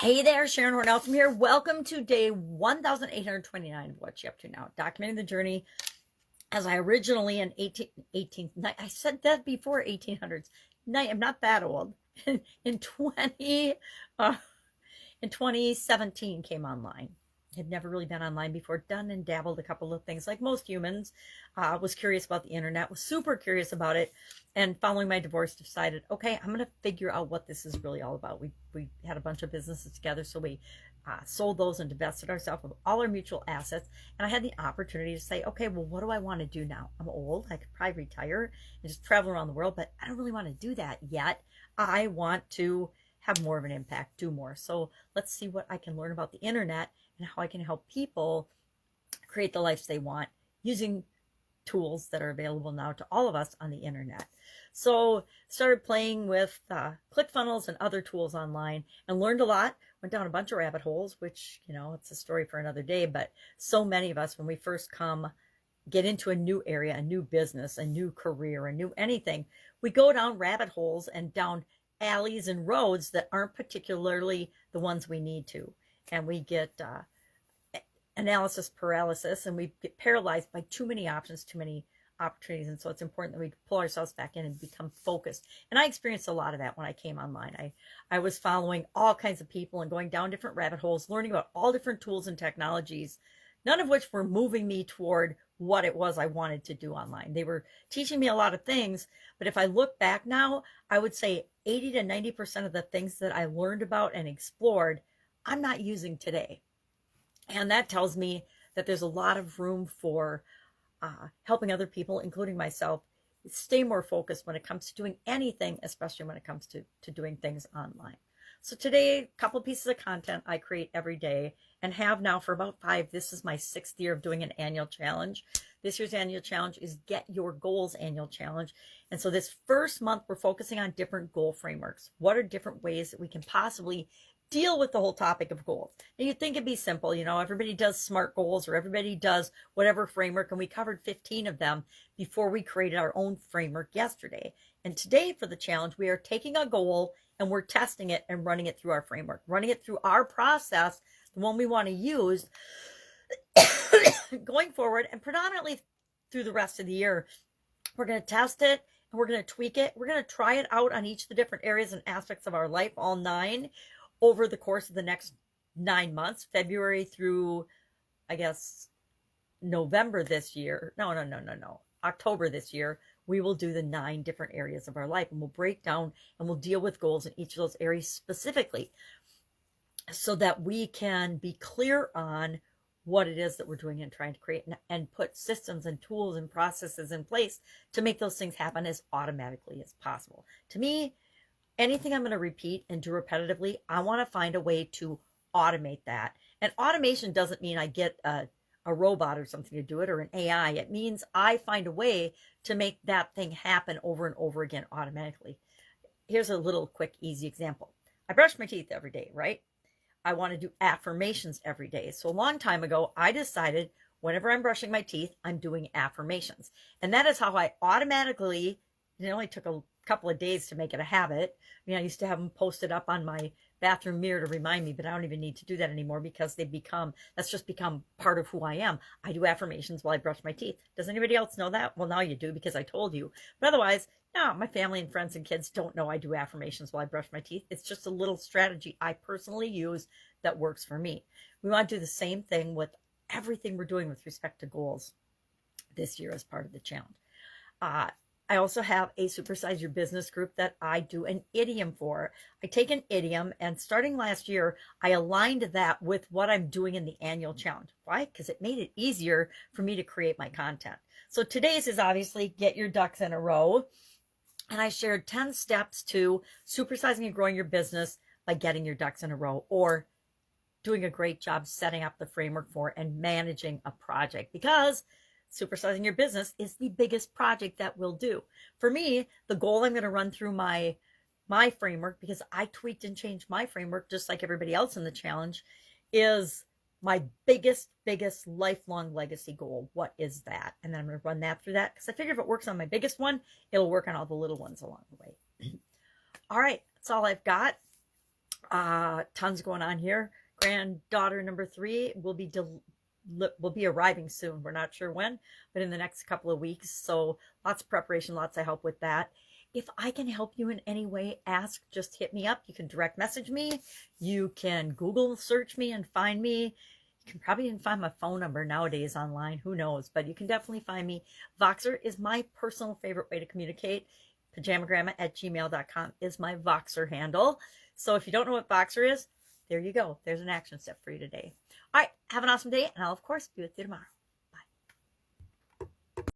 Hey there, Sharon Horne-Ellstrom here. Welcome to day 1829 of What You Up To Now, documenting the journey as I originally in 18, I said that before 1800s. I'm not that old. In 2017 came online. Had never really been online before, done and dabbled a couple of things like most humans. Was curious about the internet, was super curious about it, and following my divorce decided, okay, I'm going to figure out what this is really all about. We had a bunch of businesses together, so we sold those and divested ourselves of all our mutual assets, and I had the opportunity to say, okay, well, what do I want to do now? I'm old, I could probably retire and just travel around the world, but I don't really want to do that yet. I want to have more of an impact, do more. So let's see what I can learn about the internet and how I can help people create the lives they want using tools that are available now to all of us on the internet. So started playing with ClickFunnels and other tools online and learned a lot, went down a bunch of rabbit holes, which, it's a story for another day. But so many of us, when we first get into a new area, a new business, a new career, a new anything, we go down rabbit holes and down alleys and roads that aren't particularly the ones we need to. And we get analysis paralysis, and we get paralyzed by too many options, too many opportunities. And so it's important that we pull ourselves back in and become focused. And I experienced a lot of that when I came online. I was following all kinds of people and going down different rabbit holes, learning about all different tools and technologies, none of which were moving me toward what it was I wanted to do online. They were teaching me a lot of things, but if I look back now, I would say 80 to 90% of the things that I learned about and explored, I'm not using today. And that tells me that there's a lot of room for helping other people, including myself, stay more focused when it comes to doing anything, especially when it comes to doing things online. So today, a couple of pieces of content I create every day and have now for about 5. This is my 6th year of doing an annual challenge. This year's annual challenge is Get Your Goals Annual Challenge. And so this first month, we're focusing on different goal frameworks. What are different ways that we can possibly deal with the whole topic of goals? Now, you'd think it'd be simple, everybody does SMART goals or everybody does whatever framework, and we covered 15 of them before we created our own framework yesterday. And today for the challenge, we are taking a goal and we're testing it and running it through our framework, running it through our process, the one we want to use going forward, and predominantly through the rest of the year. We're going to test it and we're going to tweak it. We're going to try it out on each of the different areas and aspects of our life, all 9, over the course of the next 9 months, February through, I guess, November this year. No. October this year, we will do the 9 different areas of our life, and we'll break down and we'll deal with goals in each of those areas specifically so that we can be clear on what it is that we're doing and trying to create, and put systems and tools and processes in place to make those things happen as automatically as possible. To me, anything I'm going to repeat and do repetitively, I want to find a way to automate that. And automation doesn't mean I get a robot or something to do it, or an AI. It means I find a way to make that thing happen over and over again automatically. Here's a little quick, easy example. I brush my teeth every day, right? I want to do affirmations every day. So a long time ago, I decided whenever I'm brushing my teeth, I'm doing affirmations. And that is how I automatically, it only took a couple of days to make it a habit. I used to have them posted up on my bathroom mirror to remind me, but I don't even need to do that anymore because that's just become part of who I am. I do affirmations while I brush my teeth. Does anybody else know that? Well, now you do because I told you. But otherwise, no, my family and friends and kids don't know I do affirmations while I brush my teeth. It's just a little strategy I personally use that works for me. We want to do the same thing with everything we're doing with respect to goals this year as part of the challenge. I also have a Supersize Your Business group that I do an idiom for. I take an idiom, and starting last year, I aligned that with what I'm doing in the annual challenge. Why? Because it made it easier for me to create my content. So today's is obviously get your ducks in a row. And I shared 10 steps to supersizing and growing your business by getting your ducks in a row, or doing a great job setting up the framework for and managing a project, because supersizing your business is the biggest project that we'll do. For me, the goal I'm going to run through my framework, because I tweaked and changed my framework just like everybody else in the challenge, is my biggest lifelong legacy goal. What is that? And then I'm going to run that through that, because I figure if it works on my biggest one, it'll work on all the little ones along the way. All right, that's all I've got. Tons going on here. Granddaughter number 3 will be arriving soon. We're not sure when, but in the next couple of weeks. So lots of preparation, lots of help with that. If I can help you in any way, ask, just hit me up. You can direct message me. You can Google search me and find me. You can probably even find my phone number nowadays online. Who knows? But you can definitely find me. Voxer is my personal favorite way to communicate. Pajamagramma@gmail.com is my Voxer handle. So if you don't know what Voxer is, there you go. There's an action step for you today. All right. Have an awesome day, and I'll, of course, be with you tomorrow.